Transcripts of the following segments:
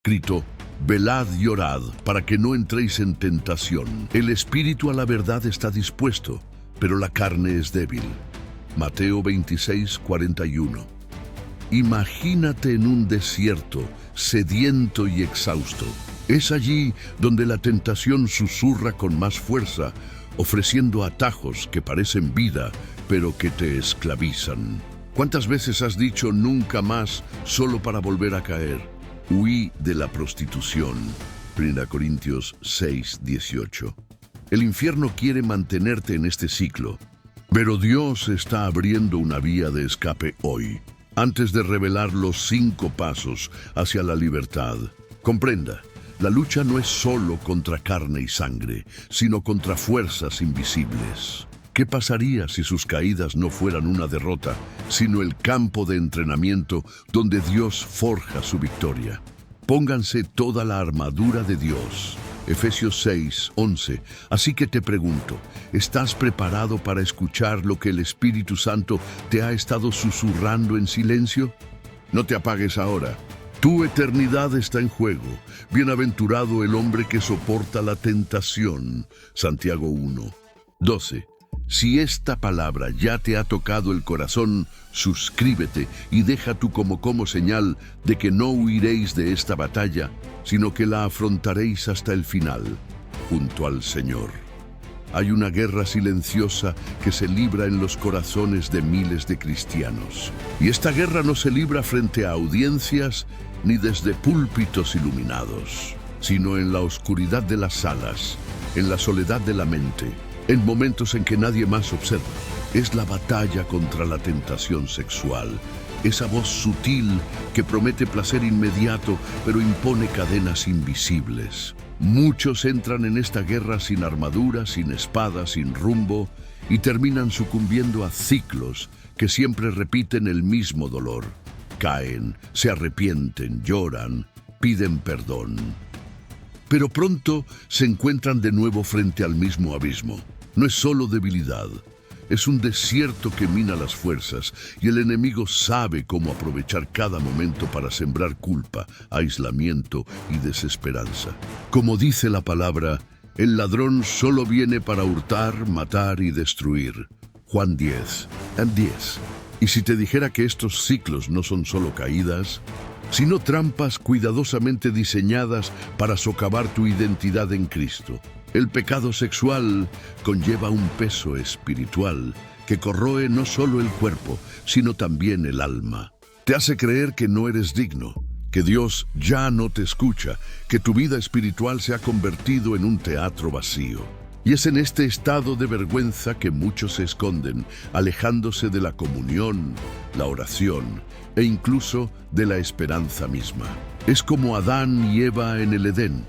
escrito: velad y orad para que no entréis en tentación. El espíritu a la verdad está dispuesto, pero la carne es débil. Mateo 26:41. Imagínate en un desierto, sediento y exhausto. Es allí donde la tentación susurra con más fuerza, ofreciendo atajos que parecen vida, pero que te esclavizan. ¿Cuántas veces has dicho nunca más solo para volver a caer? Huí de la prostitución. 1 Corintios 6:18. El infierno quiere mantenerte en este ciclo, pero Dios está abriendo una vía de escape hoy, antes de revelar los 5 pasos hacia la libertad. Comprenda, la lucha no es solo contra carne y sangre, sino contra fuerzas invisibles. ¿Qué pasaría si sus caídas no fueran una derrota, sino el campo de entrenamiento donde Dios forja su victoria? Pónganse toda la armadura de Dios. Efesios 6:11. Así que te pregunto, ¿estás preparado para escuchar lo que el Espíritu Santo te ha estado susurrando en silencio? No te apagues ahora. Tu eternidad está en juego. Bienaventurado el hombre que soporta la tentación. Santiago 1:12. Si esta palabra ya te ha tocado el corazón, suscríbete y deja tu como señal de que no huiréis de esta batalla, sino que la afrontaréis hasta el final, junto al Señor. Hay una guerra silenciosa que se libra en los corazones de miles de cristianos. Y esta guerra no se libra frente a audiencias ni desde púlpitos iluminados, sino en la oscuridad de las salas, en la soledad de la mente, en momentos en que nadie más observa. Es la batalla contra la tentación sexual, esa voz sutil que promete placer inmediato, pero impone cadenas invisibles. Muchos entran en esta guerra sin armadura, sin espada, sin rumbo, y terminan sucumbiendo a ciclos que siempre repiten el mismo dolor. Caen, se arrepienten, lloran, piden perdón. Pero pronto se encuentran de nuevo frente al mismo abismo. No es solo debilidad, es un desierto que mina las fuerzas, y el enemigo sabe cómo aprovechar cada momento para sembrar culpa, aislamiento y desesperanza. Como dice la palabra, el ladrón solo viene para hurtar, matar y destruir. Juan 10:10. Y si te dijera que estos ciclos no son solo caídas, sino trampas cuidadosamente diseñadas para socavar tu identidad en Cristo. El pecado sexual conlleva un peso espiritual que corroe no solo el cuerpo, sino también el alma. Te hace creer que no eres digno, que Dios ya no te escucha, que tu vida espiritual se ha convertido en un teatro vacío. Y es en este estado de vergüenza que muchos se esconden, alejándose de la comunión, la oración e incluso de la esperanza misma. Es como Adán y Eva en el Edén.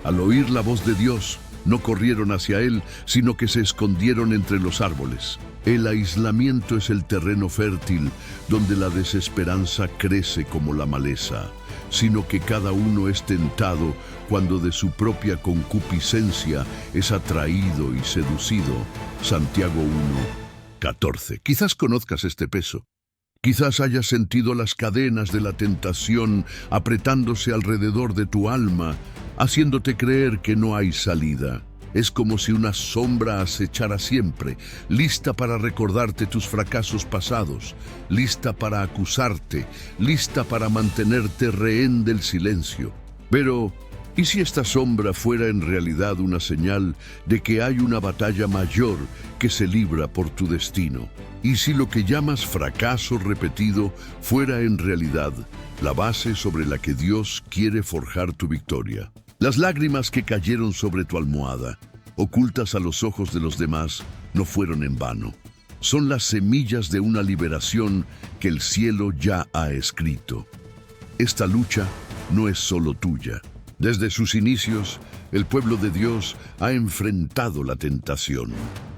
Al oír la voz de Dios, no corrieron hacia Él, sino que se escondieron entre los árboles. El aislamiento es el terreno fértil donde la desesperanza crece como la maleza, sino que cada uno es tentado cuando de su propia concupiscencia es atraído y seducido. Santiago 1:14. Quizás conozcas este peso. Quizás hayas sentido las cadenas de la tentación apretándose alrededor de tu alma, haciéndote creer que no hay salida. Es como si una sombra acechara siempre, lista para recordarte tus fracasos pasados, lista para acusarte, lista para mantenerte rehén del silencio. Pero, ¿y si esta sombra fuera en realidad una señal de que hay una batalla mayor que se libra por tu destino? ¿Y si lo que llamas fracaso repetido fuera en realidad la base sobre la que Dios quiere forjar tu victoria? Las lágrimas que cayeron sobre tu almohada, ocultas a los ojos de los demás, no fueron en vano. Son las semillas de una liberación que el cielo ya ha escrito. Esta lucha no es solo tuya. Desde sus inicios, el pueblo de Dios ha enfrentado la tentación.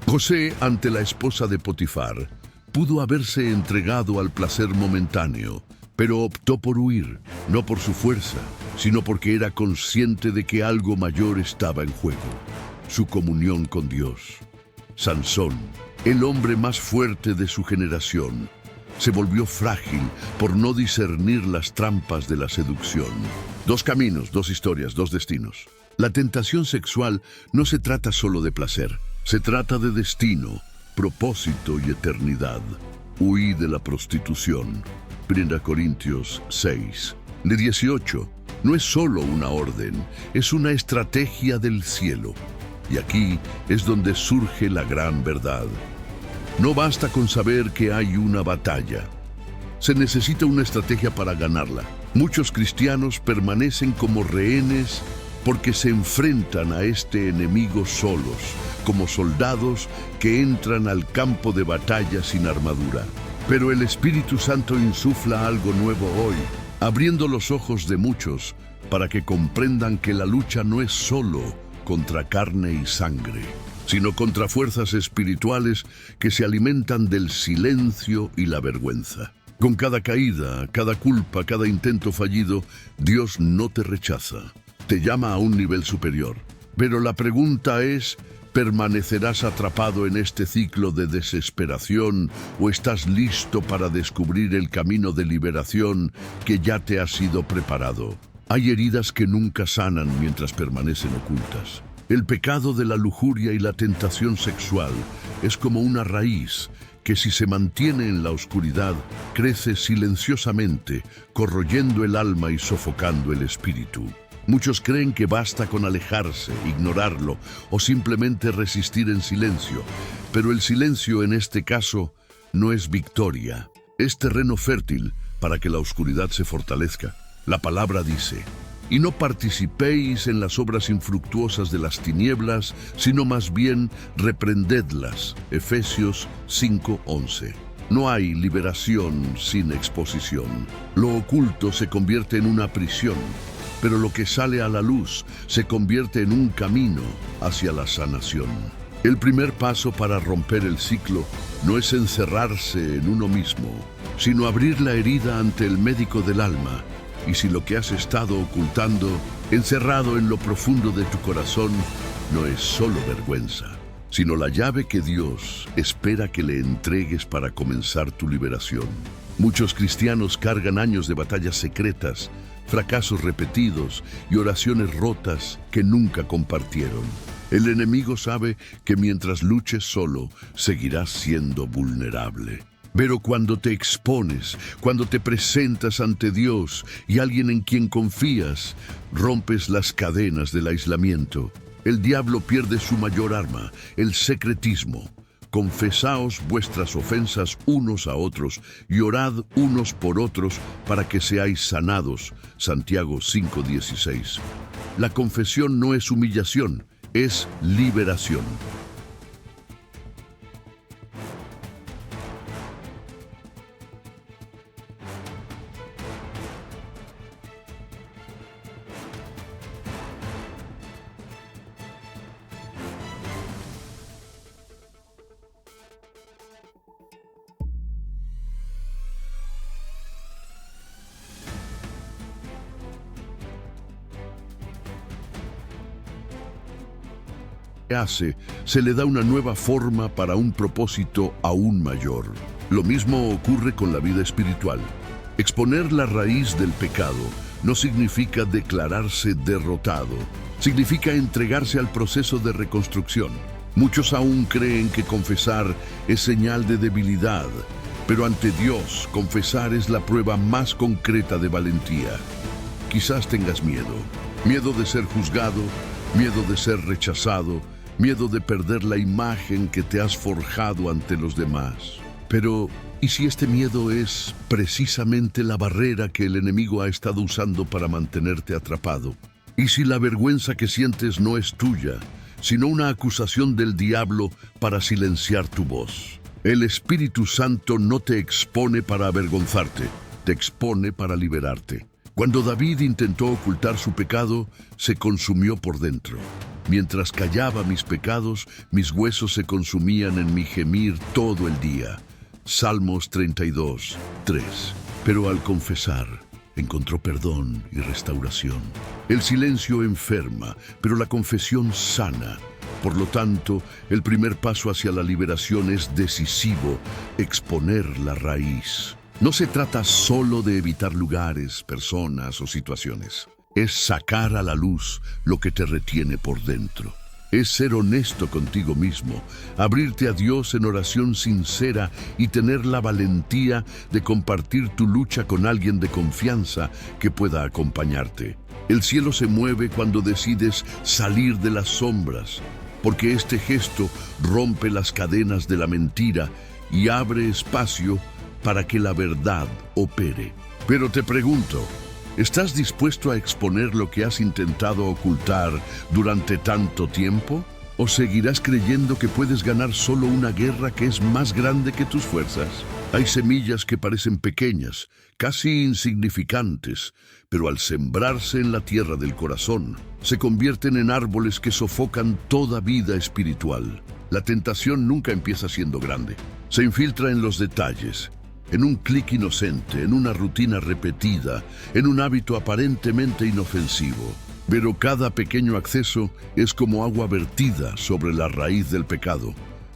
José, ante la esposa de Potifar, pudo haberse entregado al placer momentáneo, pero optó por huir, no por su fuerza, sino porque era consciente de que algo mayor estaba en juego: su comunión con Dios. Sansón, el hombre más fuerte de su generación, se volvió frágil por no discernir las trampas de la seducción. Dos caminos, dos historias, dos destinos. La tentación sexual no se trata solo de placer, se trata de destino, propósito y eternidad. Huí de la prostitución. 1 Corintios 6, de 18. No es solo una orden, es una estrategia del cielo. Y aquí es donde surge la gran verdad. No basta con saber que hay una batalla. Se necesita una estrategia para ganarla. Muchos cristianos permanecen como rehenes porque se enfrentan a este enemigo solos, como soldados que entran al campo de batalla sin armadura. Pero el Espíritu Santo insufla algo nuevo hoy, abriendo los ojos de muchos para que comprendan que la lucha no es solo contra carne y sangre, sino contra fuerzas espirituales que se alimentan del silencio y la vergüenza. Con cada caída, cada culpa, cada intento fallido, Dios no te rechaza, te llama a un nivel superior. Pero la pregunta es, ¿permanecerás atrapado en este ciclo de desesperación o estás listo para descubrir el camino de liberación que ya te ha sido preparado? Hay heridas que nunca sanan mientras permanecen ocultas. El pecado de la lujuria y la tentación sexual es como una raíz que, si se mantiene en la oscuridad, crece silenciosamente, corroyendo el alma y sofocando el espíritu. Muchos creen que basta con alejarse, ignorarlo o simplemente resistir en silencio, pero el silencio en este caso no es victoria, es terreno fértil para que la oscuridad se fortalezca. La palabra dice: y no participéis en las obras infructuosas de las tinieblas, sino más bien reprendedlas. Efesios 5:11. No hay liberación sin exposición. Lo oculto se convierte en una prisión, pero lo que sale a la luz se convierte en un camino hacia la sanación. El primer paso para romper el ciclo no es encerrarse en uno mismo, sino abrir la herida ante el médico del alma. Y si lo que has estado ocultando, encerrado en lo profundo de tu corazón, no es solo vergüenza, sino la llave que Dios espera que le entregues para comenzar tu liberación. Muchos cristianos cargan años de batallas secretas, fracasos repetidos y oraciones rotas que nunca compartieron. El enemigo sabe que mientras luches solo, seguirás siendo vulnerable. Pero cuando te expones, cuando te presentas ante Dios y alguien en quien confías, rompes las cadenas del aislamiento. El diablo pierde su mayor arma, el secretismo. Confesaos vuestras ofensas unos a otros y orad unos por otros para que seáis sanados. Santiago 5:16. La confesión no es humillación, es liberación. Se le da una nueva forma para un propósito aún mayor. Lo mismo ocurre con la vida espiritual. Exponer la raíz del pecado no significa declararse derrotado, significa entregarse al proceso de reconstrucción. Muchos aún creen que confesar es señal de debilidad, pero ante Dios, confesar es la prueba más concreta de valentía. Quizás tengas miedo, miedo de ser juzgado, miedo de ser rechazado, miedo de perder la imagen que te has forjado ante los demás. Pero, ¿y si este miedo es precisamente la barrera que el enemigo ha estado usando para mantenerte atrapado? ¿Y si la vergüenza que sientes no es tuya, sino una acusación del diablo para silenciar tu voz? El Espíritu Santo no te expone para avergonzarte, te expone para liberarte. Cuando David intentó ocultar su pecado, se consumió por dentro. Mientras callaba mis pecados, mis huesos se consumían en mi gemir todo el día. Salmos 32:3. Pero al confesar, encontró perdón y restauración. El silencio enferma, pero la confesión sana. Por lo tanto, el primer paso hacia la liberación es decisivo: exponer la raíz. No se trata solo de evitar lugares, personas o situaciones. Es sacar a la luz lo que te retiene por dentro. Es ser honesto contigo mismo, abrirte a Dios en oración sincera y tener la valentía de compartir tu lucha con alguien de confianza que pueda acompañarte. El cielo se mueve cuando decides salir de las sombras, porque este gesto rompe las cadenas de la mentira y abre espacio para que la verdad opere. Pero te pregunto, ¿estás dispuesto a exponer lo que has intentado ocultar durante tanto tiempo? ¿O seguirás creyendo que puedes ganar solo una guerra que es más grande que tus fuerzas? Hay semillas que parecen pequeñas, casi insignificantes, pero al sembrarse en la tierra del corazón, se convierten en árboles que sofocan toda vida espiritual. La tentación nunca empieza siendo grande. Se infiltra en los detalles, en un clic inocente, en una rutina repetida, en un hábito aparentemente inofensivo. Pero cada pequeño acceso es como agua vertida sobre la raíz del pecado,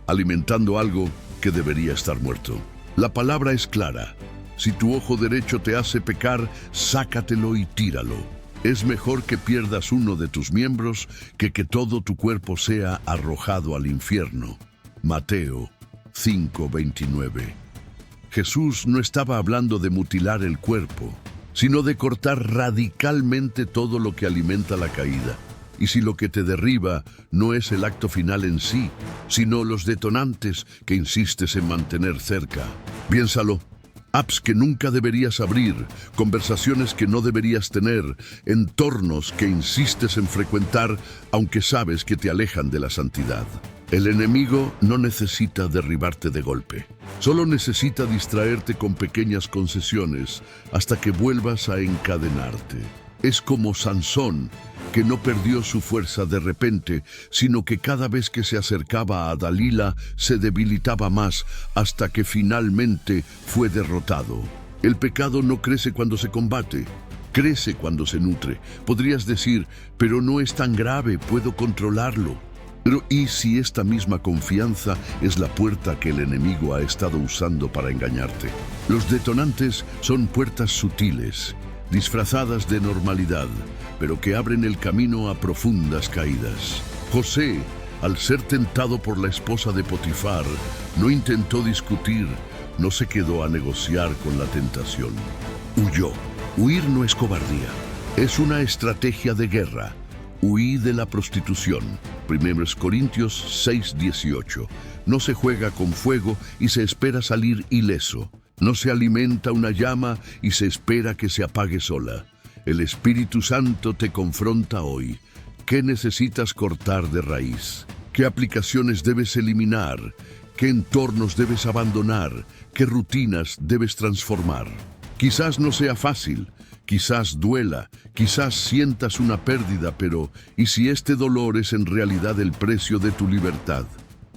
alimentando algo que debería estar muerto. La palabra es clara: si tu ojo derecho te hace pecar, sácatelo y tíralo. Es mejor que pierdas uno de tus miembros que todo tu cuerpo sea arrojado al infierno. Mateo 5:29. Jesús no estaba hablando de mutilar el cuerpo, sino de cortar radicalmente todo lo que alimenta la caída. Y si lo que te derriba no es el acto final en sí, sino los detonantes que insistes en mantener cerca. Piénsalo: apps que nunca deberías abrir, conversaciones que no deberías tener, entornos que insistes en frecuentar aunque sabes que te alejan de la santidad. El enemigo no necesita derribarte de golpe. Solo necesita distraerte con pequeñas concesiones hasta que vuelvas a encadenarte. Es como Sansón, que no perdió su fuerza de repente, sino que cada vez que se acercaba a Dalila se debilitaba más hasta que finalmente fue derrotado. El pecado no crece cuando se combate, crece cuando se nutre. Podrías decir: pero no es tan grave, puedo controlarlo. Pero ¿y si esta misma confianza es la puerta que el enemigo ha estado usando para engañarte? Los detonantes son puertas sutiles, disfrazadas de normalidad, pero que abren el camino a profundas caídas. José, al ser tentado por la esposa de Potifar, no intentó discutir, no se quedó a negociar con la tentación. Huyó. Huir no es cobardía, es una estrategia de guerra. Huí de la prostitución. 1 Corintios 6:18. No se juega con fuego y se espera salir ileso. No se alimenta una llama y se espera que se apague sola. El Espíritu Santo te confronta hoy. ¿Qué necesitas cortar de raíz? ¿Qué aplicaciones debes eliminar? ¿Qué entornos debes abandonar? ¿Qué rutinas debes transformar? Quizás no sea fácil, quizás duela, quizás sientas una pérdida, pero ¿y si este dolor es en realidad el precio de tu libertad?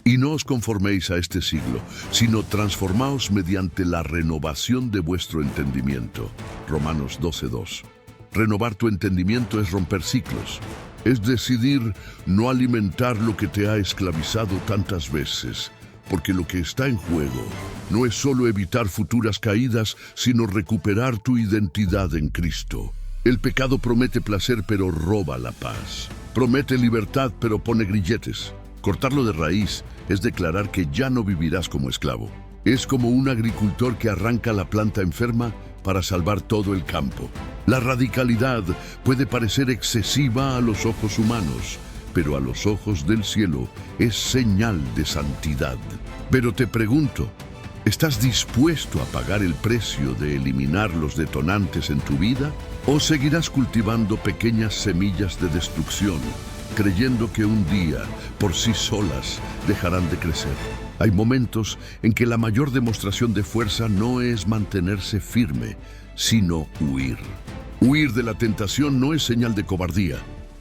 Y no os conforméis a este siglo, sino transformaos mediante la renovación de vuestro entendimiento. Romanos 12:2. Renovar tu entendimiento es romper ciclos. Es decidir no alimentar lo que te ha esclavizado tantas veces, porque lo que está en juego no es solo evitar futuras caídas, sino recuperar tu identidad en Cristo. El pecado promete placer, pero roba la paz. Promete libertad, pero pone grilletes. Cortarlo de raíz es declarar que ya no vivirás como esclavo. Es como un agricultor que arranca la planta enferma para salvar todo el campo. La radicalidad puede parecer excesiva a los ojos humanos, pero a los ojos del cielo es señal de santidad. Pero te pregunto, ¿estás dispuesto a pagar el precio de eliminar los detonantes en tu vida? ¿O seguirás cultivando pequeñas semillas de destrucción, creyendo que un día, por sí solas, dejarán de crecer? Hay momentos en que la mayor demostración de fuerza no es mantenerse firme, sino huir. Huir de la tentación no es señal de cobardía,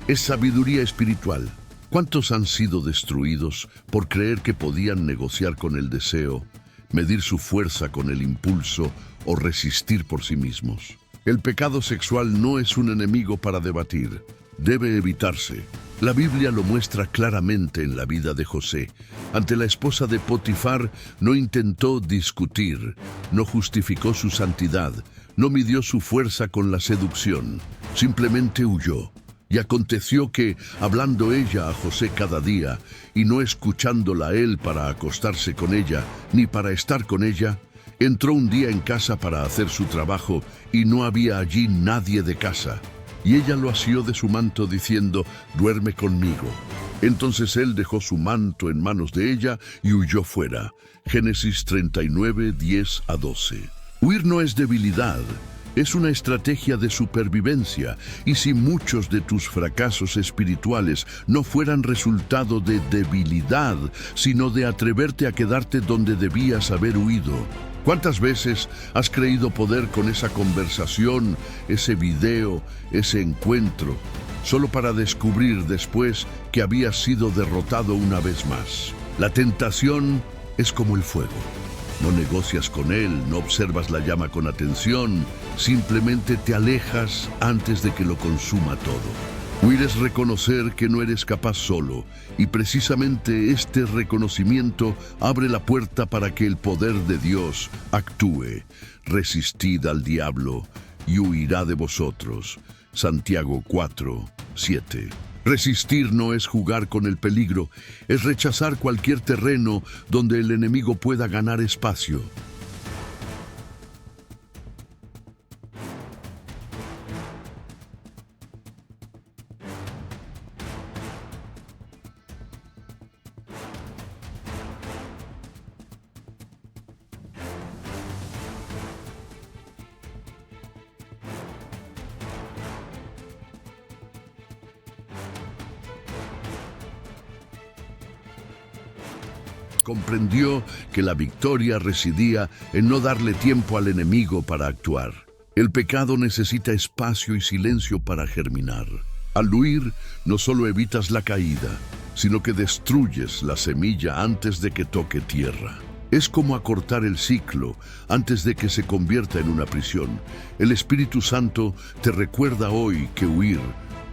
es sabiduría espiritual. ¿Cuántos han sido destruidos por creer que podían negociar con el deseo, medir su fuerza con el impulso o resistir por sí mismos? El pecado sexual no es un enemigo para debatir, debe evitarse. La Biblia lo muestra claramente en la vida de José. Ante la esposa de Potifar no intentó discutir, no justificó su santidad, no midió su fuerza con la seducción, simplemente huyó. Y aconteció que, hablando ella a José cada día, y no escuchándola a él para acostarse con ella, ni para estar con ella, entró un día en casa para hacer su trabajo, y no había allí nadie de casa. Y ella lo asió de su manto diciendo, «Duerme conmigo». Entonces él dejó su manto en manos de ella y huyó fuera. Génesis 39, 10 a 12. Huir no es debilidad, es una estrategia de supervivencia. Y si muchos de tus fracasos espirituales no fueran resultado de debilidad, sino de atreverte a quedarte donde debías haber huido. ¿Cuántas veces has creído poder con esa conversación, ese video, ese encuentro, solo para descubrir después que habías sido derrotado una vez más? La tentación es como el fuego. No negocias con él, no observas la llama con atención, simplemente te alejas antes de que lo consuma todo. Huir es reconocer que no eres capaz solo, y precisamente este reconocimiento abre la puerta para que el poder de Dios actúe. Resistid al diablo y huirá de vosotros. Santiago 4, 7. Resistir no es jugar con el peligro, es rechazar cualquier terreno donde el enemigo pueda ganar espacio. Comprendió que la victoria residía en no darle tiempo al enemigo para actuar. El pecado necesita espacio y silencio para germinar. Al huir, no solo evitas la caída, sino que destruyes la semilla antes de que toque tierra. Es como acortar el ciclo antes de que se convierta en una prisión. El Espíritu Santo te recuerda hoy que huir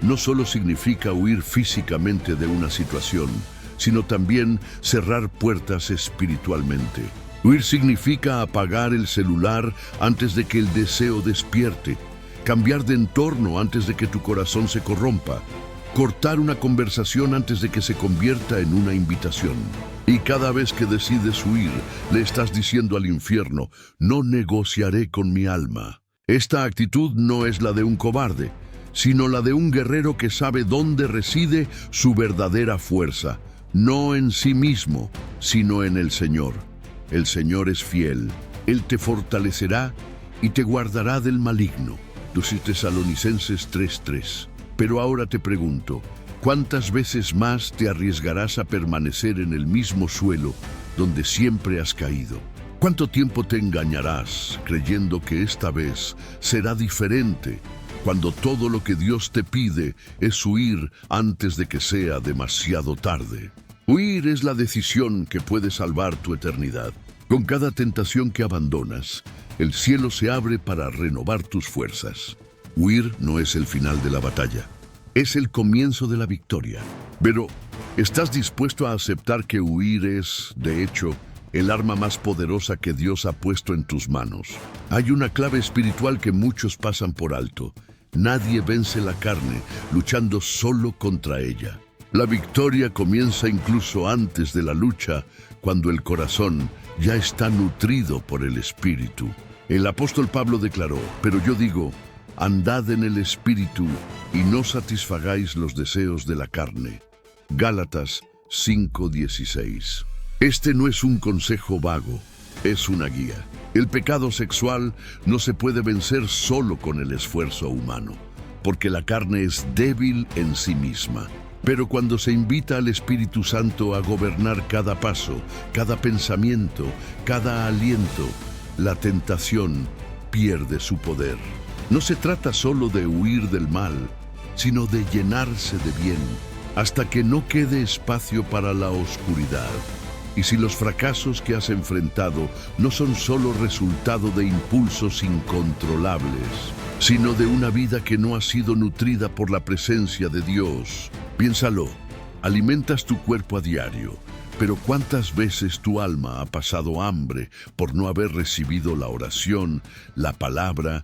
no solo significa huir físicamente de una situación, sino también cerrar puertas espiritualmente. Huir significa apagar el celular antes de que el deseo despierte, cambiar de entorno antes de que tu corazón se corrompa, cortar una conversación antes de que se convierta en una invitación. Y cada vez que decides huir, le estás diciendo al infierno, no negociaré con mi alma. Esta actitud no es la de un cobarde, sino la de un guerrero que sabe dónde reside su verdadera fuerza. No en sí mismo, sino en el Señor. El Señor es fiel. Él te fortalecerá y te guardará del maligno. 2 Tesalonicenses 3:3. Pero ahora te pregunto, ¿cuántas veces más te arriesgarás a permanecer en el mismo suelo donde siempre has caído? ¿Cuánto tiempo te engañarás creyendo que esta vez será diferente, cuando todo lo que Dios te pide es huir antes de que sea demasiado tarde? Huir es la decisión que puede salvar tu eternidad. Con cada tentación que abandonas, el cielo se abre para renovar tus fuerzas. Huir no es el final de la batalla, es el comienzo de la victoria. Pero, ¿estás dispuesto a aceptar que huir es, de hecho, el arma más poderosa que Dios ha puesto en tus manos? Hay una clave espiritual que muchos pasan por alto. Nadie vence la carne luchando solo contra ella. La victoria comienza incluso antes de la lucha, cuando el corazón ya está nutrido por el Espíritu. El apóstol Pablo declaró, pero yo digo, andad en el Espíritu y no satisfagáis los deseos de la carne. Gálatas 5:16. Este no es un consejo vago, es una guía. El pecado sexual no se puede vencer solo con el esfuerzo humano, porque la carne es débil en sí misma. Pero cuando se invita al Espíritu Santo a gobernar cada paso, cada pensamiento, cada aliento, la tentación pierde su poder. No se trata solo de huir del mal, sino de llenarse de bien, hasta que no quede espacio para la oscuridad. Y si los fracasos que has enfrentado no son solo resultado de impulsos incontrolables, sino de una vida que no ha sido nutrida por la presencia de Dios, Piénsalo, alimentas tu cuerpo a diario, pero ¿cuántas veces tu alma ha pasado hambre por no haber recibido la oración, la palabra?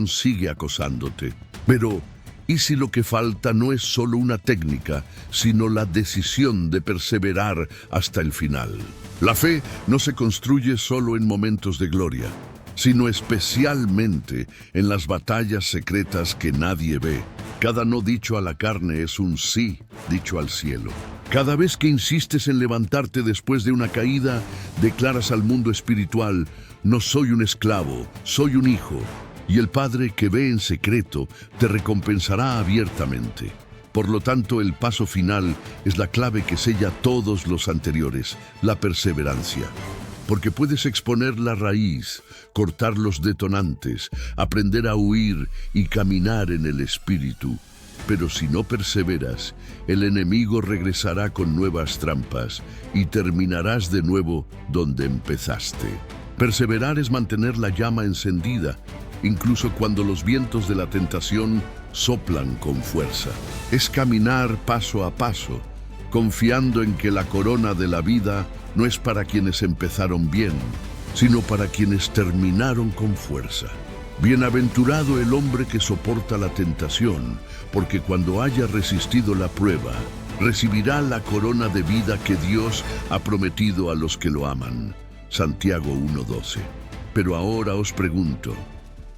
sigue acosándote. Pero, ¿y si lo que falta no es solo una técnica, sino la decisión de perseverar hasta el final? La fe no se construye solo en momentos de gloria, sino especialmente en las batallas secretas que nadie ve. Cada no dicho a la carne es un sí dicho al cielo. Cada vez que insistes en levantarte después de una caída, declaras al mundo espiritual: no soy un esclavo, soy un hijo. Y el Padre que ve en secreto te recompensará abiertamente. Por lo tanto, el paso final es la clave que sella todos los anteriores: la perseverancia. Porque puedes exponer la raíz, cortar los detonantes, aprender a huir y caminar en el Espíritu. Pero si no perseveras, el enemigo regresará con nuevas trampas y terminarás de nuevo donde empezaste. Perseverar es mantener la llama encendida, incluso cuando los vientos de la tentación soplan con fuerza. Es caminar paso a paso, confiando en que la corona de la vida no es para quienes empezaron bien, sino para quienes terminaron con fuerza. Bienaventurado el hombre que soporta la tentación, porque cuando haya resistido la prueba, recibirá la corona de vida que Dios ha prometido a los que lo aman. Santiago 1:12. Pero ahora os pregunto,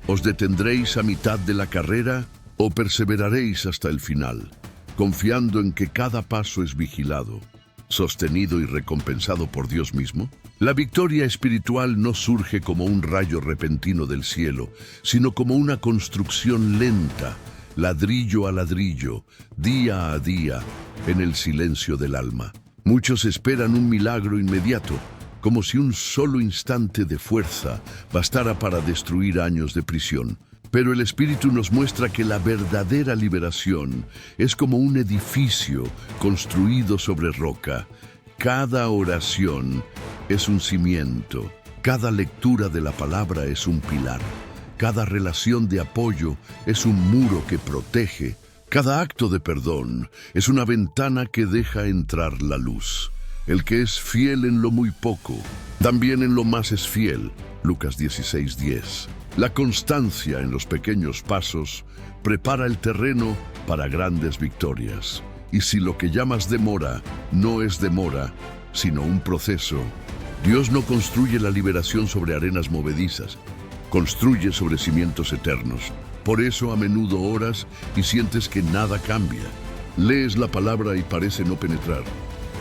¿os detendréis a mitad de la carrera o perseveraréis hasta el final, confiando en que cada paso es vigilado, sostenido y recompensado por Dios mismo? La victoria espiritual no surge como un rayo repentino del cielo, sino como una construcción lenta, ladrillo a ladrillo, día a día, en el silencio del alma. Muchos esperan un milagro inmediato, como si un solo instante de fuerza bastara para destruir años de prisión. Pero el Espíritu nos muestra que la verdadera liberación es como un edificio construido sobre roca. Cada oración es un cimiento, cada lectura de la palabra es un pilar, cada relación de apoyo es un muro que protege, cada acto de perdón es una ventana que deja entrar la luz. El que es fiel en lo muy poco, también en lo más es fiel. Lucas 16:10. La constancia en los pequeños pasos prepara el terreno para grandes victorias. Y si lo que llamas demora no es demora, sino un proceso, Dios no construye la liberación sobre arenas movedizas, construye sobre cimientos eternos. Por eso a menudo oras y sientes que nada cambia. Lees la palabra y parece no penetrar.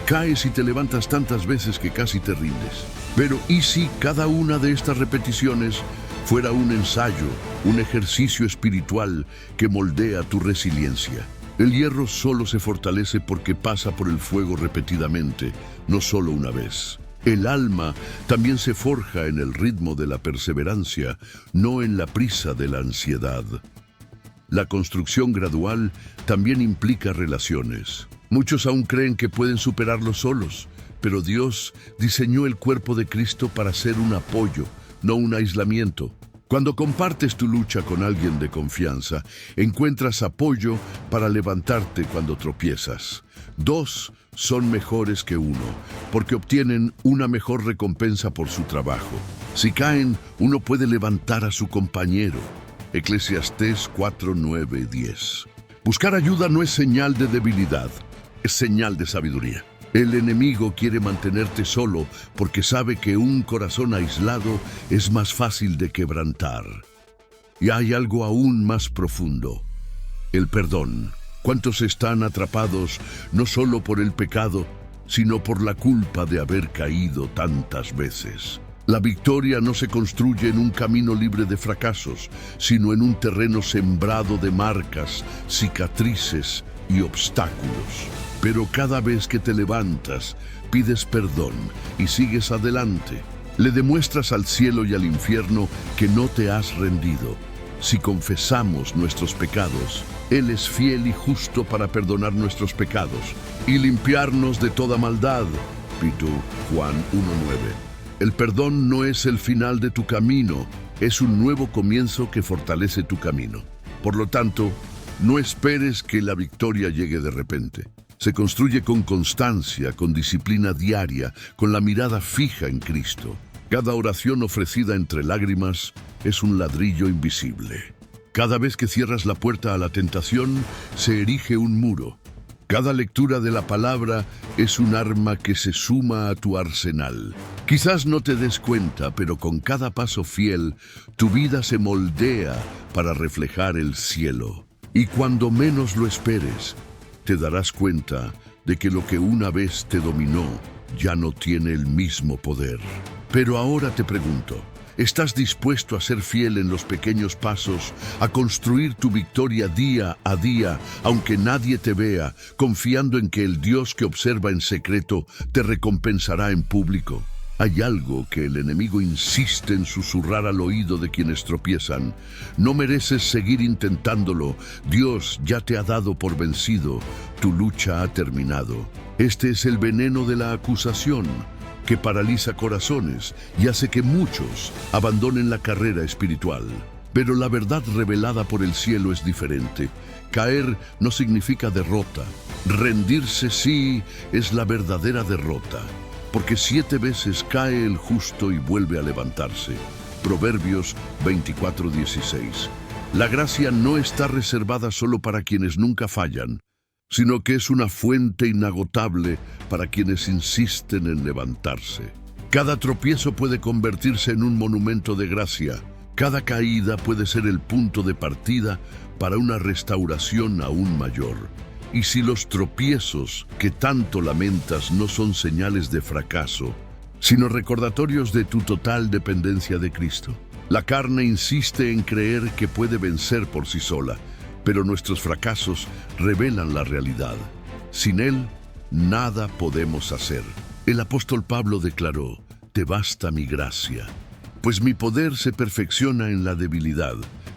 Caes y te levantas tantas veces que casi te rindes. Pero ¿y si cada una de estas repeticiones fuera un ensayo, un ejercicio espiritual que moldea tu resiliencia? El hierro solo se fortalece porque pasa por el fuego repetidamente, no solo una vez. El alma también se forja en el ritmo de la perseverancia, no en la prisa de la ansiedad. La construcción gradual también implica relaciones. Muchos aún creen que pueden superarlo solos, pero Dios diseñó el cuerpo de Cristo para ser un apoyo, no un aislamiento. Cuando compartes tu lucha con alguien de confianza, encuentras apoyo para levantarte cuando tropiezas. Dos son mejores que uno, porque obtienen una mejor recompensa por su trabajo. Si caen, uno puede levantar a su compañero. Eclesiastés 4:9-10. Buscar ayuda no es señal de debilidad, es señal de sabiduría. El enemigo quiere mantenerte solo porque sabe que un corazón aislado es más fácil de quebrantar. Y hay algo aún más profundo: el perdón. ¿Cuántos están atrapados no solo por el pecado, sino por la culpa de haber caído tantas veces? La victoria no se construye en un camino libre de fracasos, sino en un terreno sembrado de marcas, cicatrices y obstáculos. Pero cada vez que te levantas, pides perdón y sigues adelante. Le demuestras al cielo y al infierno que no te has rendido. Si confesamos nuestros pecados, Él es fiel y justo para perdonar nuestros pecados y limpiarnos de toda maldad. Juan 1:9. El perdón no es el final de tu camino, es un nuevo comienzo que fortalece tu camino. Por lo tanto, no esperes que la victoria llegue de repente. Se construye con constancia, con disciplina diaria, con la mirada fija en Cristo. Cada oración ofrecida entre lágrimas es un ladrillo invisible. Cada vez que cierras la puerta a la tentación, se erige un muro. Cada lectura de la palabra es un arma que se suma a tu arsenal. Quizás no te des cuenta, pero con cada paso fiel, tu vida se moldea para reflejar el cielo. Y cuando menos lo esperes, te darás cuenta de que lo que una vez te dominó ya no tiene el mismo poder. Pero ahora te pregunto, ¿estás dispuesto a ser fiel en los pequeños pasos, a construir tu victoria día a día, aunque nadie te vea, confiando en que el Dios que observa en secreto te recompensará en público? Hay algo que el enemigo insiste en susurrar al oído de quienes tropiezan. No mereces seguir intentándolo. Dios ya te ha dado por vencido. Tu lucha ha terminado. Este es el veneno de la acusación, que paraliza corazones y hace que muchos abandonen la carrera espiritual. Pero la verdad revelada por el cielo es diferente. Caer no significa derrota. Rendirse sí es la verdadera derrota. Porque 7 veces cae el justo y vuelve a levantarse. Proverbios 24:16. La gracia no está reservada solo para quienes nunca fallan, sino que es una fuente inagotable para quienes insisten en levantarse. Cada tropiezo puede convertirse en un monumento de gracia. Cada caída puede ser el punto de partida para una restauración aún mayor. Y si los tropiezos que tanto lamentas no son señales de fracaso, sino recordatorios de tu total dependencia de Cristo. La carne insiste en creer que puede vencer por sí sola, pero nuestros fracasos revelan la realidad. Sin Él, nada podemos hacer. El apóstol Pablo declaró: «Te basta mi gracia, pues mi poder se perfecciona en la debilidad».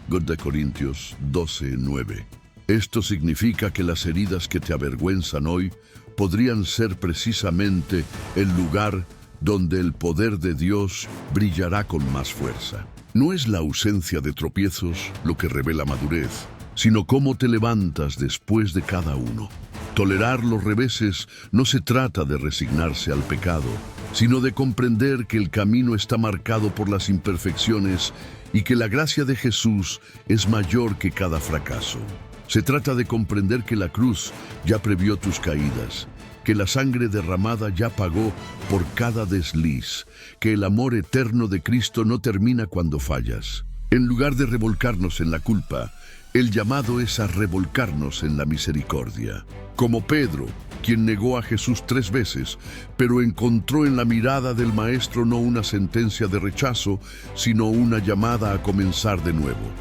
2 Corintios 12:9. Esto significa que las heridas que te avergüenzan hoy podrían ser precisamente el lugar donde el poder de Dios brillará con más fuerza. No es la ausencia de tropiezos lo que revela madurez, sino cómo te levantas después de cada uno. Tolerar los reveses no se trata de resignarse al pecado, sino de comprender que el camino está marcado por las imperfecciones y que la gracia de Jesús es mayor que cada fracaso. Se trata de comprender que la cruz ya previó tus caídas, que la sangre derramada ya pagó por cada desliz, que el amor eterno de Cristo no termina cuando fallas. En lugar de revolcarnos en la culpa, el llamado es a revolcarnos en la misericordia. Como Pedro, quien negó a Jesús 3 veces, pero encontró en la mirada del Maestro no una sentencia de rechazo, sino una llamada a comenzar de nuevo.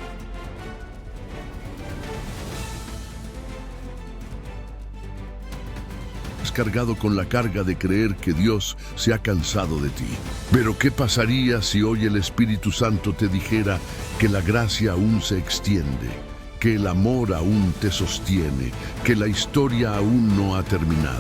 Cargado con la carga de creer que Dios se ha cansado de ti. Pero ¿qué pasaría si hoy el Espíritu Santo te dijera que la gracia aún se extiende, que el amor aún te sostiene, que la historia aún no ha terminado?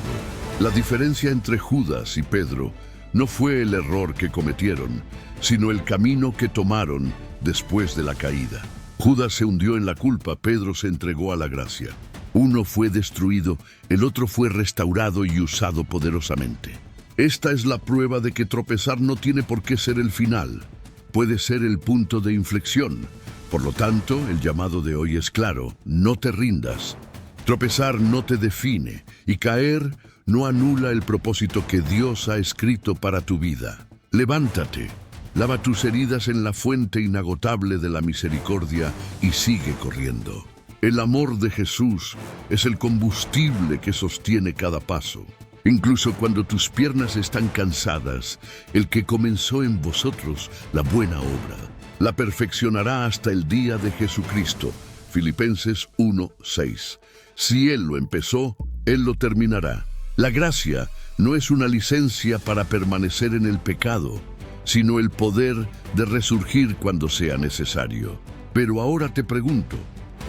La diferencia entre Judas y Pedro no fue el error que cometieron, sino el camino que tomaron después de la caída. Judas se hundió en la culpa, Pedro se entregó a la gracia. Uno fue destruido, el otro fue restaurado y usado poderosamente. Esta es la prueba de que tropezar no tiene por qué ser el final. Puede ser el punto de inflexión. Por lo tanto, el llamado de hoy es claro: no te rindas. Tropezar no te define y caer no anula el propósito que Dios ha escrito para tu vida. Levántate, lava tus heridas en la fuente inagotable de la misericordia y sigue corriendo. El amor de Jesús es el combustible que sostiene cada paso. Incluso cuando tus piernas están cansadas, el que comenzó en vosotros la buena obra, la perfeccionará hasta el día de Jesucristo. Filipenses 1:6. Si Él lo empezó, Él lo terminará. La gracia no es una licencia para permanecer en el pecado, sino el poder de resurgir cuando sea necesario. Pero ahora te pregunto,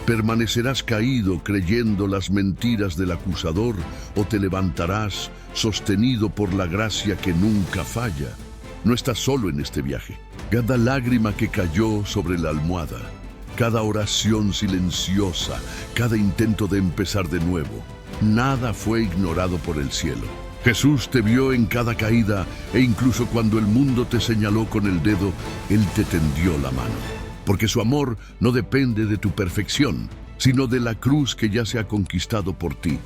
¿permanecerás caído creyendo las mentiras del acusador o te levantarás sostenido por la gracia que nunca falla? No estás solo en este viaje. Cada lágrima que cayó sobre la almohada, cada oración silenciosa, cada intento de empezar de nuevo, nada fue ignorado por el cielo. Jesús te vio en cada caída e incluso cuando el mundo te señaló con el dedo, Él te tendió la mano. porque su amor no depende de tu perfección, sino de la cruz que ya se ha conquistado por ti.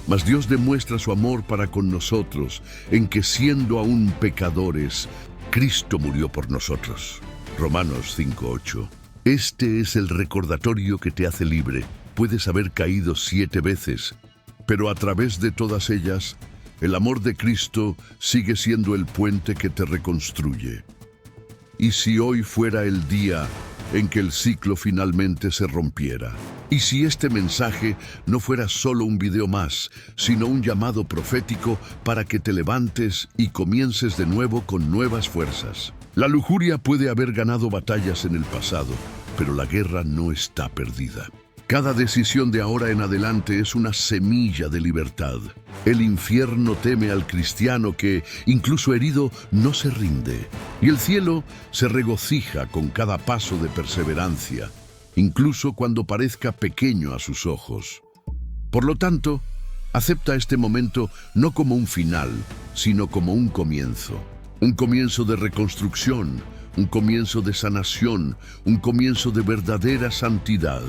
Mas Dios demuestra su amor para con nosotros, en que siendo aún pecadores, Cristo murió por nosotros. Romanos 5:8. Este es el recordatorio que te hace libre. Puedes haber caído 7 veces, pero a través de todas ellas, el amor de Cristo sigue siendo el puente que te reconstruye. ¿Y si hoy fuera el día en que el ciclo finalmente se rompiera? ¿Y si este mensaje no fuera solo un video más, sino un llamado profético para que te levantes y comiences de nuevo con nuevas fuerzas? La lujuria puede haber ganado batallas en el pasado, pero la guerra no está perdida. Cada decisión de ahora en adelante es una semilla de libertad. El infierno teme al cristiano que, incluso herido, no se rinde. Y el cielo se regocija con cada paso de perseverancia, incluso cuando parezca pequeño a sus ojos. Por lo tanto, acepta este momento no como un final, sino como un comienzo. Un comienzo de reconstrucción, un comienzo de sanación, un comienzo de verdadera santidad.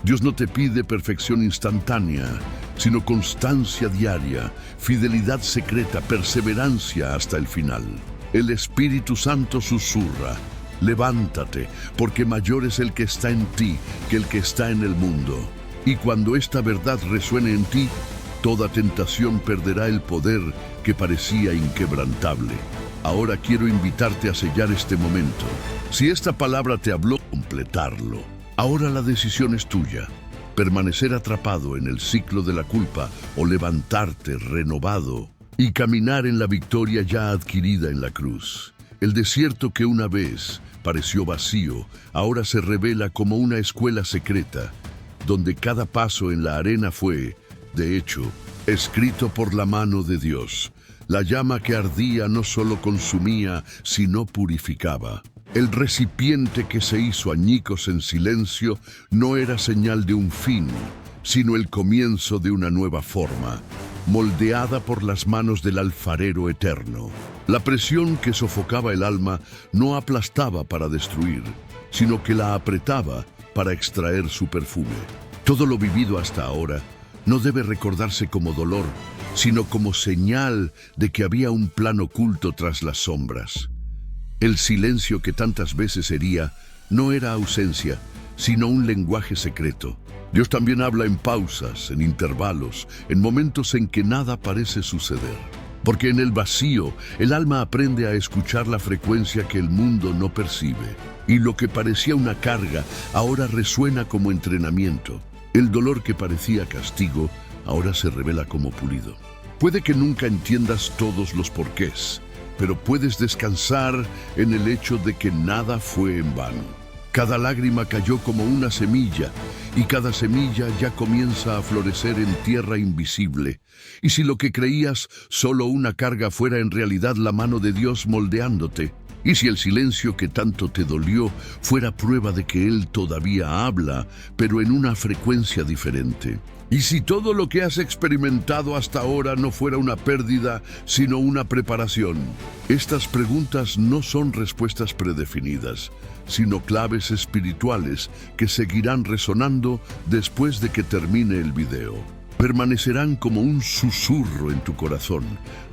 Dios no te pide perfección instantánea, sino constancia diaria, fidelidad secreta, perseverancia hasta el final. El Espíritu Santo susurra: levántate, porque mayor es el que está en ti que el que está en el mundo. Y cuando esta verdad resuene en ti, toda tentación perderá el poder que parecía inquebrantable. Ahora quiero invitarte a sellar este momento. Si esta palabra te habló, completarlo. Ahora la decisión es tuya: permanecer atrapado en el ciclo de la culpa o levantarte renovado y caminar en la victoria ya adquirida en la cruz. El desierto que una vez pareció vacío, ahora se revela como una escuela secreta, donde cada paso en la arena fue, de hecho, escrito por la mano de Dios. La llama que ardía no solo consumía, sino purificaba. El recipiente que se hizo añicos en silencio no era señal de un fin, sino el comienzo de una nueva forma, moldeada por las manos del alfarero eterno. La presión que sofocaba el alma no aplastaba para destruir, sino que la apretaba para extraer su perfume. Todo lo vivido hasta ahora no debe recordarse como dolor, sino como señal de que había un plan oculto tras las sombras. El silencio que tantas veces hería no era ausencia, sino un lenguaje secreto. Dios también habla en pausas, en intervalos, en momentos en que nada parece suceder. Porque en el vacío, el alma aprende a escuchar la frecuencia que el mundo no percibe. Y lo que parecía una carga, ahora resuena como entrenamiento. El dolor que parecía castigo, ahora se revela como pulido. Puede que nunca entiendas todos los porqués, pero puedes descansar en el hecho de que nada fue en vano. Cada lágrima cayó como una semilla, y cada semilla ya comienza a florecer en tierra invisible. Y si lo que creías solo una carga fuera en realidad la mano de Dios moldeándote, y si el silencio que tanto te dolió fuera prueba de que Él todavía habla, pero en una frecuencia diferente. Y si todo lo que has experimentado hasta ahora no fuera una pérdida, sino una preparación. Estas preguntas no son respuestas predefinidas, sino claves espirituales que seguirán resonando después de que termine el video. Permanecerán como un susurro en tu corazón,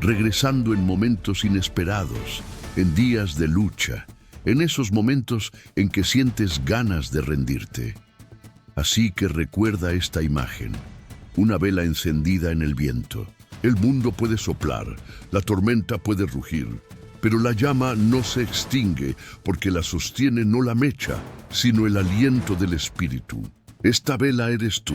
regresando en momentos inesperados, en días de lucha, en esos momentos en que sientes ganas de rendirte. Así que recuerda esta imagen: una vela encendida en el viento. El mundo puede soplar, la tormenta puede rugir, pero la llama no se extingue porque la sostiene no la mecha, sino el aliento del Espíritu. Esta vela eres tú,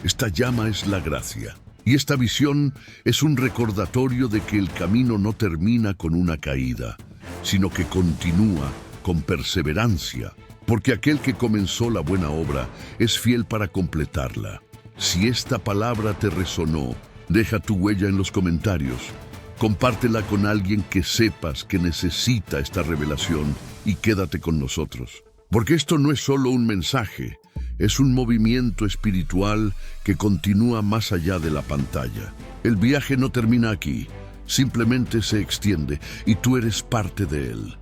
esta llama es la gracia. Y esta visión es un recordatorio de que el camino no termina con una caída, sino que continúa con perseverancia, porque aquel que comenzó la buena obra es fiel para completarla. Si esta palabra te resonó, deja tu huella en los comentarios. Compártela con alguien que sepas que necesita esta revelación y quédate con nosotros. Porque esto no es solo un mensaje, es un movimiento espiritual que continúa más allá de la pantalla. El viaje no termina aquí, simplemente se extiende y tú eres parte de él.